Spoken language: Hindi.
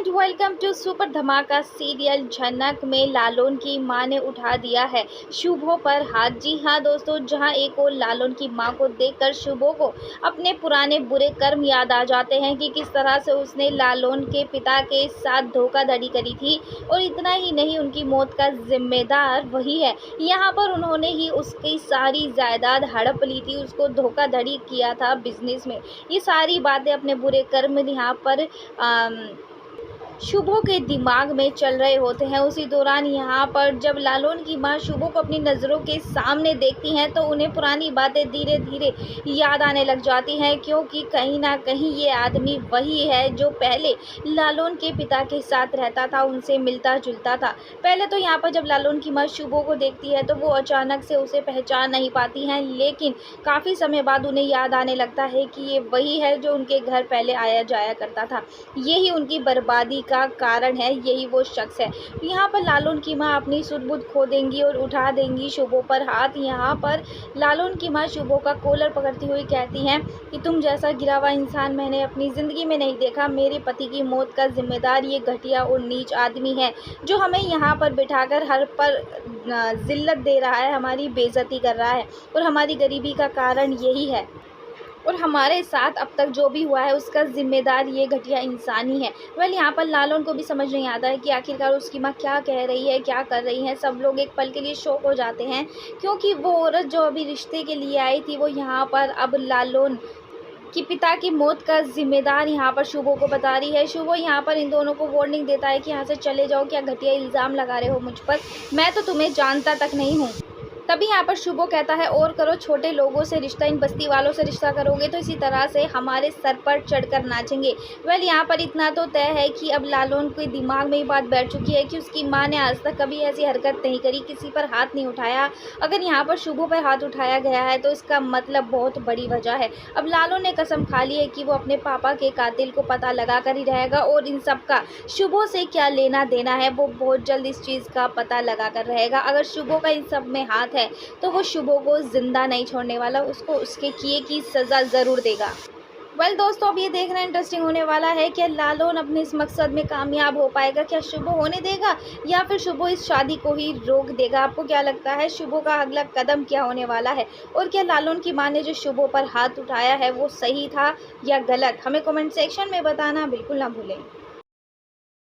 एंड वेलकम टू सुपर धमाका सीरियल झनक में लालून की मां ने उठा दिया है शुभो पर हाथ। जी हाँ दोस्तों, जहां एक और लालून की मां को देखकर शुभो को अपने पुराने बुरे कर्म याद आ जाते हैं कि किस तरह से उसने लालून के पिता के साथ धोखाधड़ी करी थी। और इतना ही नहीं, उनकी मौत का जिम्मेदार वही है। यहाँ पर उन्होंने ही उसकी सारी जायदाद हड़प ली थी, उसको धोखाधड़ी किया था बिजनेस में। ये सारी बातें, अपने बुरे कर्म यहाँ पर शुभो के दिमाग में चल रहे होते हैं। उसी दौरान यहाँ पर जब लालून की मां शुभो को अपनी नज़रों के सामने देखती हैं तो उन्हें पुरानी बातें धीरे धीरे याद आने लग जाती हैं, क्योंकि कहीं ना कहीं ये आदमी वही है जो पहले लालून के पिता के साथ रहता था, उनसे मिलता जुलता था। पहले तो यहाँ पर जब लालून की मां शुभो को देखती है तो वो अचानक से उसे पहचान नहीं पाती हैं, लेकिन काफ़ी समय बाद उन्हें याद आने लगता है कि ये वही है जो उनके घर पहले आया जाया करता था। यही उनकी बर्बादी का कारण है, यही वो शख्स है। यहाँ पर लालून की मां अपनी सुध-बुध खो देंगी और उठा देंगी शुभो पर हाथ। यहाँ पर लालून की मां शुभो का कॉलर पकड़ती हुई कहती हैं कि तुम जैसा गिरा हुआ इंसान मैंने अपनी ज़िंदगी में नहीं देखा। मेरे पति की मौत का जिम्मेदार ये घटिया और नीच आदमी है जो हमें यहाँ पर बिठाकर हर पर जिल्लत दे रहा है, हमारी बेइज्जती कर रहा है और हमारी गरीबी का कारण यही है। और हमारे साथ अब तक जो भी हुआ है उसका ज़िम्मेदार ये घटिया इंसान ही है। यहाँ पर लालून को भी समझ नहीं आता है कि आखिरकार उसकी माँ क्या कह रही है, क्या कर रही है। सब लोग एक पल के लिए शॉक हो जाते हैं, क्योंकि वो औरत जो अभी रिश्ते के लिए आई थी वो यहाँ पर अब लालून कि पिता की मौत का जिम्मेदार यहाँ पर शुभो को बता रही है। शुभो यहाँ पर इन दोनों को वार्निंग देता है कि यहाँ से चले जाओ, क्या घटिया इल्ज़ाम लगा रहे हो मुझ पर, मैं तो तुम्हें जानता तक नहीं हूँ। तभी यहाँ पर शुभो कहता है और करो, छोटे लोगों से रिश्ता, इन बस्ती वालों से रिश्ता करोगे तो इसी तरह से हमारे सर पर चढ़कर नाचेंगे। यहाँ पर इतना तो तय है कि अब लालून के दिमाग में ये बात बैठ चुकी है कि उसकी माँ ने आज तक कभी ऐसी हरकत नहीं करी, किसी पर हाथ नहीं उठाया। अगर यहाँ पर शुभो पर हाथ उठाया गया है तो इसका मतलब बहुत बड़ी वजह है। अब लालून ने कसम खा ली है कि वो अपने पापा के कातिल को पता लगा कर ही रहेगा, और इन सब का शुभो से क्या लेना देना है वो बहुत जल्द इस चीज़ का पता लगा कर रहेगा। अगर शुभो का इन सब में हाथ है तो वो शुभो को जिंदा नहीं छोड़ने वाला, उसको उसके किए की सज़ा ज़रूर देगा। दोस्तों, अब ये देखना इंटरेस्टिंग होने वाला है कि लालून अपने इस मकसद में कामयाब हो पाएगा। क्या शुभो होने देगा या फिर शुभो इस शादी को ही रोक देगा? आपको क्या लगता है, शुभो का अगला कदम क्या होने वाला है? और क्या लालून की मां ने जो शुभो पर हाथ उठाया है वो सही था या गलत? हमें कमेंट सेक्शन में बताना बिल्कुल ना भूलें।